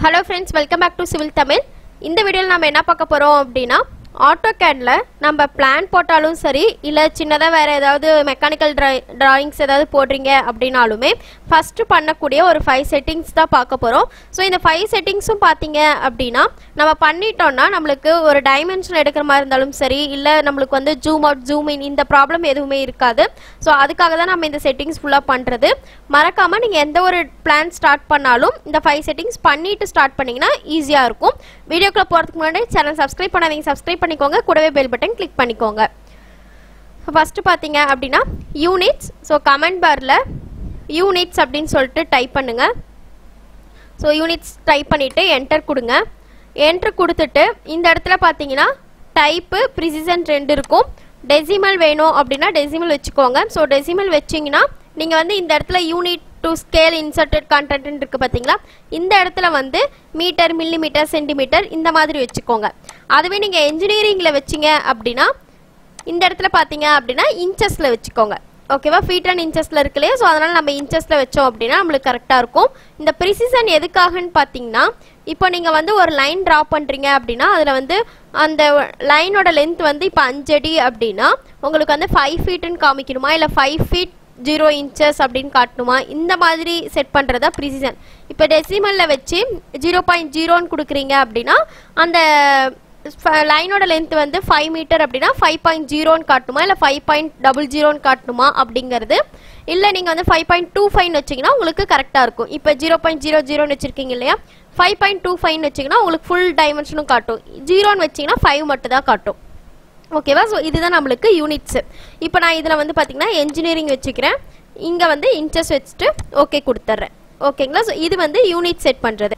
Hello friends, welcome back to Civil Tamil. In the video நாம என்ன பார்க்க போறோம் அப்படினா AutoCadல நம்ம plan போட்டாலும் சரி இல்ல சின்னதா வேற ஏதாவது மெக்கானிக்கல் drawings ஏதாவது போடுறீங்க அப்படினாலுமே first பண்ணக்கூடிய ஒரு 5 settings தான் பார்க்க போறோம். சோ இந்த 5 settingsம் பாத்தீங்க அப்படினா நம்ம பண்ணிட்டோம்னா நமக்கு ஒரு டைமென்ஷன் எடுக்கிற மாதிரி இருந்தாலும் சரி இல்ல நமக்கு வந்து zoom out zoom in இந்த ப்ராப்ளம் எதுவுமே இருக்காது. சோ அதுக்காக தான் நம்ம இந்த settings ஃபுல்லா பண்றது. மறக்காம நீங்க எந்த ஒரு plan ஸ்டார்ட் பண்ணாலும் இந்த 5 settings பண்ணிட்டு ஸ்டார்ட் பண்ணீங்கனா ஈஸியா இருக்கும். வீடியோக்குள்ள போறதுக்கு முன்னாடி சேனல் subscribe பண்ணாதீங்க subscribe பண்ணிக்கோங்க கூடவே பெல் பட்டன் கிளிக் பண்ணிக்கோங்க. ஃபர்ஸ்ட் பாத்தீங்க அப்படினா units சோ கமெண்ட் பார்ல units அப்படினு சொல்லிட்டு டைப் பண்ணுங்க. சோ units டைப் பண்ணிட்டு என்டர் கொடுங்க. என்டர் கொடுத்துட்டு இந்த இடத்துல பாத்தீங்கன்னா டைப் precision ரெண்டு இருக்கும். டெசிமல் வேணும் அப்படினா டெசிமல் வெச்சுக்கோங்க. சோ டெசிமல் வெச்சீங்கனா நீங்க வந்து இந்த இடத்துல unit to scale inserted content இருக்கு பாத்தீங்களா இந்த இடத்துல வந்து மீட்டர் மில்லிமீட்டர் சென்டிமீட்டர் இந்த மாதிரி வெச்சுக்கோங்க. அதுவே நீங்க இன்ஜினியரிங்ல வெச்சீங்க அப்படினா இந்த இடத்துல பாத்தீங்க அப்படினா இன்ச்சஸ்ல வெச்சுக்கோங்க. ஓகேவா ஃபீட் அண்ட் இன்ச்சஸ்ல இருக்குலே சோ அதனால நம்ம இன்ச்சஸ்ல வெச்சோம் அப்படினா நமக்கு கரெக்ட்டா இருக்கும். இந்த precision எதுக்காகன்னு பாத்தீங்கன்னா இப்போ நீங்க வந்து ஒரு லைன் டிரா பண்றீங்க அப்படினா அதுல வந்து அந்த லைனோட லெந்த் வந்து இப்போ 5 அடி அப்படினா உங்களுக்கு வந்து 5 feet ன்னு காமிக்கணுமா இல்ல 5 feet 0 inches அப்படினு காட்டணுமா இந்த மாதிரி செட் பண்றதா precision. இப்போ டெசிமல்ல வெச்சி 0.0 ன்னு கொடுக்கறீங்க அப்படினா அந்த லைனோட லெந்த் வந்து 5 மீட்டர் அப்படினா 5.0 ன்னு காட்டணுமா இல்ல 5.00 ன்னு காட்டணுமா அப்படிங்கிறது இல்ல நீங்க வந்து 5.25 ன்னு வெச்சீங்கனா உங்களுக்கு கரெக்ட்டா இருக்கும். இப்போ 0.00 ன்னு வெச்சிருக்கீங்க இல்லையா 5.25 ன்னு வெச்சீங்கனா உங்களுக்கு ஃபுல் டைமென்ஷனும் காட்டும். 0 ன்னு வெச்சீங்கனா 5 மட்டும் தான் காட்டும். ஓகேவா சோ இதுதான் நமக்கு யூனிட்ஸ். இப்போ நான் இதல வந்து பாத்தீங்கன்னா இன்ஜினியரிங் வெச்சிக்கிறேன். இங்க வந்து இன்ச்சஸ் வெச்சிட்டு ஓகே கொடுத்துறேன். ஓகேங்களா சோ இது வந்து யூனிட் செட் பண்றது.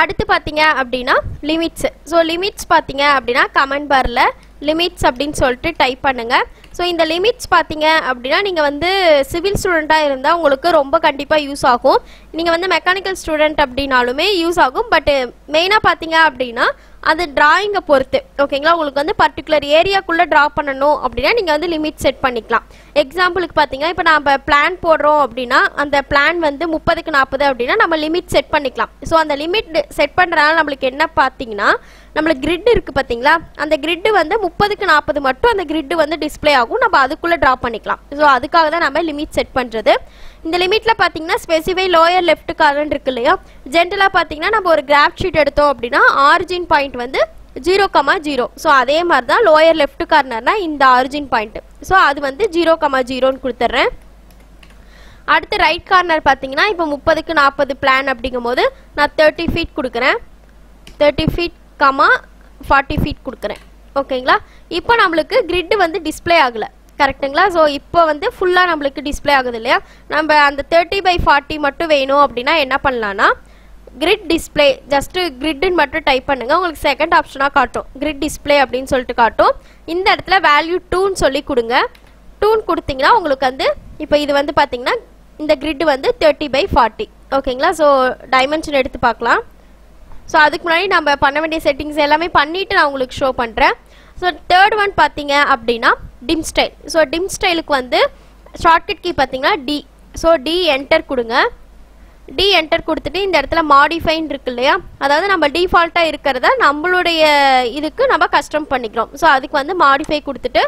அடுத்து பாத்தீங்க அப்படினா லிமிட்ஸ். சோ லிமிட்ஸ் பாத்தீங்க அப்படினா கமெண்ட் பார்ல லிமிட்ஸ் அப்படினு சொல்லிட்டு டைப் பண்ணுங்க. சோ இந்த லிமிட்ஸ் பாத்தீங்க அப்படினா நீங்க வந்து சிவில் ஸ்டூடெண்டா இருந்தா உங்களுக்கு ரொம்ப கண்டிப்பா யூஸ் ஆகும். நீங்க வந்து மெக்கானிக்கல் ஸ்டூடெண்ட் அப்படினாலுமே யூஸ் ஆகும். பட் மெயினா பாத்தீங்க அப்படினா அது டிராயிங்க பொறுத்து. ஓகேங்களா உங்களுக்கு வந்து பர்టిక్యులர் ஏரியாக்குள்ள டிரா பண்ணனும் அப்படினா நீங்க வந்து லிமிட் செட் பண்ணிக்கலாம். எக்ஸாம்பிளுக்கு பாத்தீங்க இப்போ நாம பிளான் போடுறோம் அப்படினா அந்த பிளான் வந்து 30க்கு 40 அப்படினா நம்ம லிமிட் செட் பண்ணிக்கலாம். சோ அந்த லிமிட் செட் பண்றதால நமக்கு என்ன பாத்தீங்கன்னா நமக்கு கிரிட் இருக்கு பாத்தீங்களா அந்த கிரிட் வந்து 30க்கு 40 மட்டும் அந்த கிரிட் வந்து டிஸ்ப்ளே ஆகும். நம்ம அதுக்குள்ள டிரா பண்ணிக்கலாம். சோ அதுக்காக தான் நம்ம லிமிட் செட் பண்றது. இந்த லிமிட்ல பாத்தீங்கன்னா ஸ்பெசிஃபை லோயர் லெஃப்ட் கார்னர் இருக்கு இல்லையா ஜெனரலா பாத்தீங்கன்னா நம்ம ஒரு கிராஃப் ஷீட் எடுத்தோம் அப்படினா ஆரிஜின் பாயிண்ட் வந்து 0,0 சோ அதே மாதிரி தான் லோயர் லெஃப்ட் கார்னர்னா இந்த ஆரிஜின் பாயிண்ட் சோ அது வந்து 0,0 ன்னு கொடுத்துறேன். அடுத்து ரைட் கார்னர் பாத்தீங்கன்னா இப்போ 30க்கு 40 பிளான் அப்படிங்கும்போது நான் 30 feet கொடுக்கறேன். 30 feet, 40 feet கொடுக்கறேன். ஓகேங்களா இப்போ நமக்கு கிரிட் வந்து டிஸ்ப்ளே ஆகல கரெக்ட்டுங்களா சோ இப்போ வந்து ஃபுல்லா நமக்கு டிஸ்ப்ளே ஆகுது இல்லையா நம்ம அந்த 30/40 மட்டும் வேணும் அப்படினா என்ன பண்ணலாம்னா grid display just grid ன்னு மட்டும் டைப் பண்ணுங்க உங்களுக்கு செகண்ட் ஆப்ஷனா காட்டும் grid display அப்படினு சொல்லிட்டு காட்டும். இந்த இடத்துல value 2 ன்னு சொல்லி கொடுங்க. 2 ன்னு கொடுத்தீங்கன்னா உங்களுக்கு வந்து இப்போ இது வந்து பாத்தீங்கன்னா இந்த grid வந்து 30/40 ஓகேங்களா சோ டைமென்ஷன் எடுத்து பார்க்கலாம். சோ அதுக்கு முன்னாடி நம்ம பண்ண வேண்டிய செட்டிங்ஸ் எல்லாமே பண்ணிட்டு நான் உங்களுக்கு ஷோ பண்றேன். சோ third one பாத்தீங்க அப்படினா dim style. சோ dim styleக்கு வந்து ஷார்ட்கட் கீ பாத்தீங்கன்னா D. சோ D என்டர் கொடுங்க. D என்டர் கொடுத்துட்டு இந்த இடத்துல modify இருக்கு இல்லையா அதாவது நம்ம டிஃபால்ட்டா இருக்குறத நம்மளுடைய இதுக்கு நம்ம கஸ்டம் பண்ணிக்கிறோம். சோ அதுக்கு வந்து modify கொடுத்துட்டு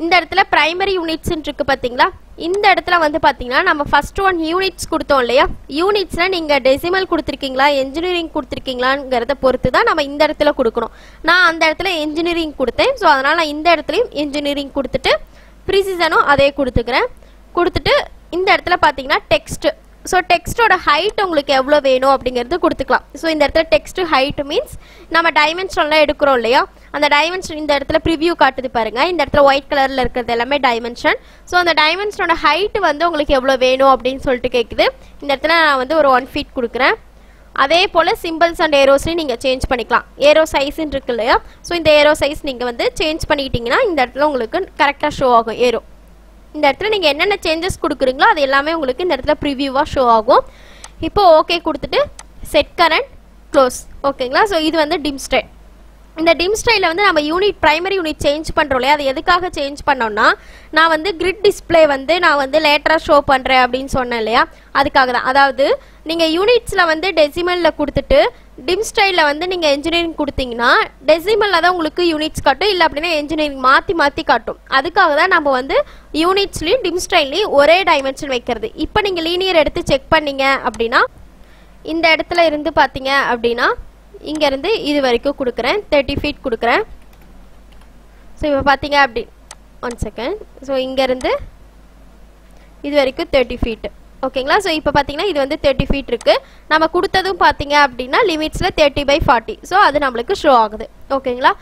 இந்த இடத்துல பிரைமரி யூனிட்ஸ் இருக்கு பாத்தீங்களா இந்த இடத்துல வந்து பாத்தீங்கன்னா நம்ம ஃபர்ஸ்ட் ஒன் யூனிட்ஸ் கொடுத்தோம் இல்லையா யூனிட்ஸ்ல நீங்க டெசிமல் கொடுத்திருக்கீங்களா இன்ஜினியரிங் கொடுத்திருக்கீங்களாங்கறத பொறுத்து தான் நம்ம இந்த இடத்துல கொடுக்கணும். நான் அந்த இடத்துல இன்ஜினியரிங் கொடுத்தேன். சோ அதனால நான் இந்த இடத்துலயும் இன்ஜினியரிங் கொடுத்துட்டு precision-ம் அதே கொடுத்துக்கிறேன். கொடுத்துட்டு இந்த இடத்துல பாத்தீங்கன்னா டெக்ஸ்ட் சோ டெக்ஸ்டோட ஹைட் உங்களுக்கு எவ்வளவு வேணும் அப்படிங்கிறது கொடுத்துக்கலாம். சோ இந்த இடத்துல டெக்ஸ்ட் ஹைட் மீன்ஸ் நம்ம டைமென்ஷன்லாம் எடுக்கறோம் இல்லையா அந்த டைமென்ஷன் இந்த இடத்துல preview காட்டுது பாருங்க இந்த இடத்துல ஒயிட் கலர்ல இருக்குது எல்லாமே டைமென்ஷன். சோ அந்த டைமென்ஷனோட ஹைட் வந்து உங்களுக்கு எவ்வளவு வேணும் அப்படினு சொல்லிட்டு கேக்குது. இந்த இடத்துல நான் வந்து ஒரு 1 feet கொடுக்கிறேன். அதே போல சிம்பிள்ஸ் அண்ட் ஏரோஸ்லயும் நீங்க சேஞ்ச் பண்ணிக்கலாம். ஏரோ சைஸ் இருக்கு இல்லையா சோ இந்த ஏரோ சைஸ் நீங்க வந்து சேஞ்ச் பண்ணிட்டீங்கன்னா இந்த இடத்துல உங்களுக்கு கரெக்ட்டா ஷோ ஆகும் ஏரோ. இந்த இடத்துல நீங்க என்னென்ன சேஞ்சஸ் கொடுக்குறீங்களோ அது எல்லாமே உங்களுக்கு இந்த இடத்துல ப்ரிவியூவா ஷோ ஆகும். இப்போ ஓகே கொடுத்துட்டு செட் கரண்ட் க்ளோஸ் ஓகேங்களா சோ இது வந்து dim style. இந்த டிம் ஸ்டைல வந்து நம்ம யூனிட் பிரைமரி யூனிட் சேஞ்ச் பண்றோம் இல்லையா, அது எதுக்காக சேஞ்ச் பண்ணோம்னா நான் வந்து கிரிட் டிஸ்ப்ளே வந்து நான் வந்து லேட்டரா ஷோ பண்றேன் அப்படின்னு சொன்னேன் இல்லையா, அதுக்காக தான். அதாவது நீங்க யூனிட்ஸ்ல வந்து டெசிமல்ல கொடுத்துட்டு டிம் ஸ்டைல வந்து நீங்க என்ஜினியரிங் கொடுத்தீங்கன்னா டெசிமல்ல தான் உங்களுக்கு யூனிட்ஸ் காட்டும், இல்லை அப்படின்னா என்ஜினியரிங் மாத்தி காட்டும். அதுக்காக தான் நம்ம வந்து யூனிட்ஸ்லயும் டிம் ஸ்டைல்லையும் ஒரே டைமென்ஷன் வைக்கிறது. இப்போ நீங்க லீனியர் எடுத்து செக் பண்ணீங்க அப்படின்னா இந்த இடத்துல இருந்து பார்த்தீங்க அப்படின்னா இங்க இருந்து இது வரைக்கும் கொடுக்குறேன், 30 feet கொடுக்குறேன். ஸோ இப்போ பார்த்தீங்க அப்படி 1 செகண்ட். ஸோ இங்க இருந்து இது வரைக்கும் 30 feet. ஓகேங்களா. ஸோ இப்போ பார்த்தீங்கன்னா இது வந்து 30 feet இருக்கு. நம்ம கொடுத்ததும் பார்த்தீங்க அப்படின்னா லிமிட்ஸில் 30/40. ஸோ அது நம்மளுக்கு ஷோ ஆகுது. ஓகேங்களா.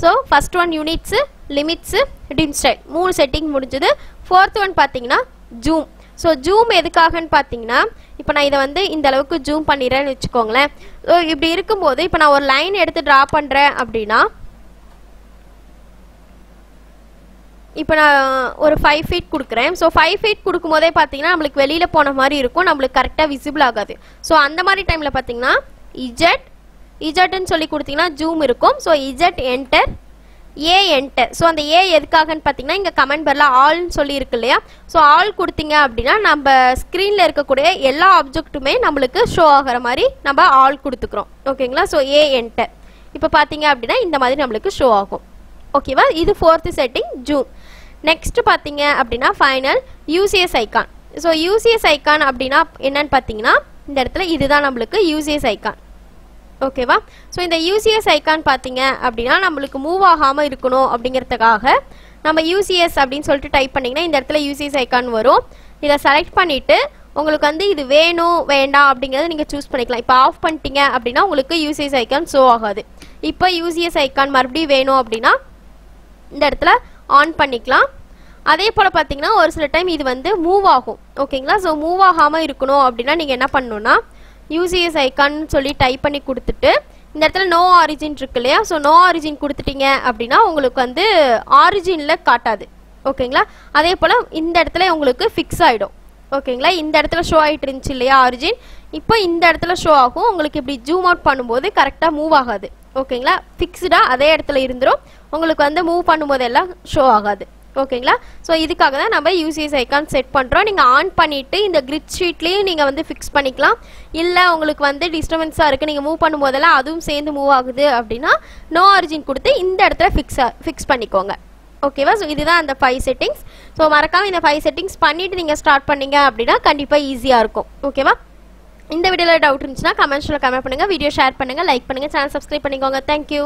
So first one units, limits, dim style 3 setting முடிஞ்சது. ஃபோர்த் ஒன் பார்த்தீங்கன்னா ஜூம். ஸோ ஜூம் எதுக்காகன்னு பார்த்தீங்கன்னா இப்போ நான் இதை வந்து இந்த அளவுக்கு ஜூம் பண்ணிடுறேன்னு வச்சுக்கோங்களேன். ஸோ இப்படி இருக்கும்போது இப்போ நான் ஒரு லைன் எடுத்து ட்ரா பண்ணுறேன் அப்படின்னா இப்போ நான் ஒரு 5 feet கொடுக்குறேன். ஸோ 5 feet கொடுக்கும் போதே பார்த்தீங்கன்னா நம்மளுக்கு வெளியில் போன மாதிரி இருக்கும், நம்மளுக்கு கரெக்டாக விசிபிள் ஆகாது. ஸோ அந்த மாதிரி டைமில் பார்த்தீங்கன்னா இஜட்னு சொல்லி கொடுத்தீங்கன்னா ஜூம் இருக்கும். ஸோ இஜட் என்டர், ஏ என்டர். ஸோ அந்த ஏ எதுக்காகன்னு பார்த்தீங்கன்னா இங்கே கமெண்ட் பரில் ஆல்னு சொல்லி இருக்கு இல்லையா, ஸோ ஆல் கொடுத்தீங்க அப்படின்னா நம்ம ஸ்க்ரீனில் இருக்கக்கூடிய எல்லா ஆப்ஜெக்ட்டுமே நம்மளுக்கு ஷோ ஆகிற மாதிரி நம்ம ஆல் கொடுத்துக்கிறோம். ஓகேங்களா. ஸோ ஏ என்டர். இப்போ பார்த்தீங்க அப்படின்னா இந்த மாதிரி நம்மளுக்கு ஷோ ஆகும். ஓகேவா. இது 4th செட்டிங் ஜூம். நெக்ஸ்ட் பார்த்தீங்க அப்படின்னா final UCS icon. So UCS icon அப்படின்னா என்னன்னு பார்த்தீங்கன்னா இந்த இடத்துல இதுதான் நம்மளுக்கு யூசிஎஸ் ஐக்கான். ஓகேவா. ஸோ இந்த யூசிஎஸ் ஐக்கான் பார்த்தீங்க அப்படின்னா நம்மளுக்கு மூவ் ஆகாமல் இருக்கணும் அப்படிங்கிறதுக்காக நம்ம யூசிஎஸ் அப்படின்னு சொல்லிட்டு டைப் பண்ணிங்கன்னா இந்த இடத்துல யூசிஎஸ் ஐக்கான் வரும். இதை செலக்ட் பண்ணிவிட்டு உங்களுக்கு வந்து இது வேணும் வேண்டாம் அப்படிங்கிறத நீங்கள் சூஸ் பண்ணிக்கலாம். இப்போ ஆஃப் பண்ணிட்டீங்க அப்படின்னா உங்களுக்கு யூசிஎஸ் ஐக்கான் ஷோ ஆகாது. இப்போ யூசிஎஸ் ஐக்கான் மறுபடியும் வேணும் அப்படின்னா இந்த இடத்துல ஆன் பண்ணிக்கலாம். அதே போல் பார்த்தீங்கன்னா ஒரு சில டைம் இது வந்து மூவ் ஆகும். ஓகேங்களா. ஸோ மூவ் ஆகாமல் இருக்கணும் அப்படின்னா நீங்கள் என்ன பண்ணணும்னா யூசிஎஸ் ஐக்கான் சொல்லி டைப் பண்ணி கொடுத்துட்டு இந்த இடத்துல நோ ஆரிஜின் இருக்கு இல்லையா, ஸோ நோ ஆரிஜின் கொடுத்துட்டீங்க அப்படின்னா உங்களுக்கு வந்து ஆரிஜினில் காட்டாது. ஓகேங்களா. அதே போல் இந்த இடத்துல உங்களுக்கு ஃபிக்ஸ் ஆகிடும். ஓகேங்களா. இந்த இடத்துல ஷோ ஆகிட்டு இருந்துச்சு இல்லையா ஆரிஜின், இப்போ இந்த இடத்துல ஷோ ஆகும். உங்களுக்கு இப்படி ஜூம் அவுட் பண்ணும்போது கரெக்டாக மூவ் ஆகாது. ஓகேங்களா. ஃபிக்ஸ்டாக அதே இடத்துல இருந்துடும், உங்களுக்கு வந்து மூவ் பண்ணும்போது எல்லாம் ஷோ ஆகாது. ஓகேங்களா. ஸோ இதுக்காக தான் நம்ம யூசிஎஸ் ஐக்கான் செட் பண்ணுறோம். நீங்கள் ஆன் பண்ணிவிட்டு இந்த கிரிட் ஷீட்லேயும் நீங்கள் வந்து ஃபிக்ஸ் பண்ணிக்கலாம். இல்லை உங்களுக்கு வந்து டிஸ்டர்பன்ஸாக இருக்குது, நீங்கள் மூவ் பண்ணும்போதெல்லாம் அதுவும் சேர்ந்து மூவ் ஆகுது அப்படின்னா நோ ஆரிஜின் கொடுத்து இந்த இடத்துல ஃபிக்ஸ் பண்ணிக்கோங்க. ஓகேவா. ஸோ இதுதான் அந்த 5 செட்டிங்ஸ். ஸோ மறக்காமல் இந்த 5 செட்டிங்ஸ் பண்ணிவிட்டு நீங்கள் ஸ்டார்ட் பண்ணீங்க அப்படின்னா கண்டிப்பாக ஈஸியாக இருக்கும். ஓகேவா. இந்த வீடியோவில் டவுட் இருந்துச்சுன்னா கமெண்ட்ஸில் கமெண்ட் பண்ணுங்கள், வீடியோ ஷேர் பண்ணுங்கள், லைக் பண்ணுங்கள், சேனல் சப்ஸ்கிரைப் பண்ணிக்கோங்க. தேங்க்யூ.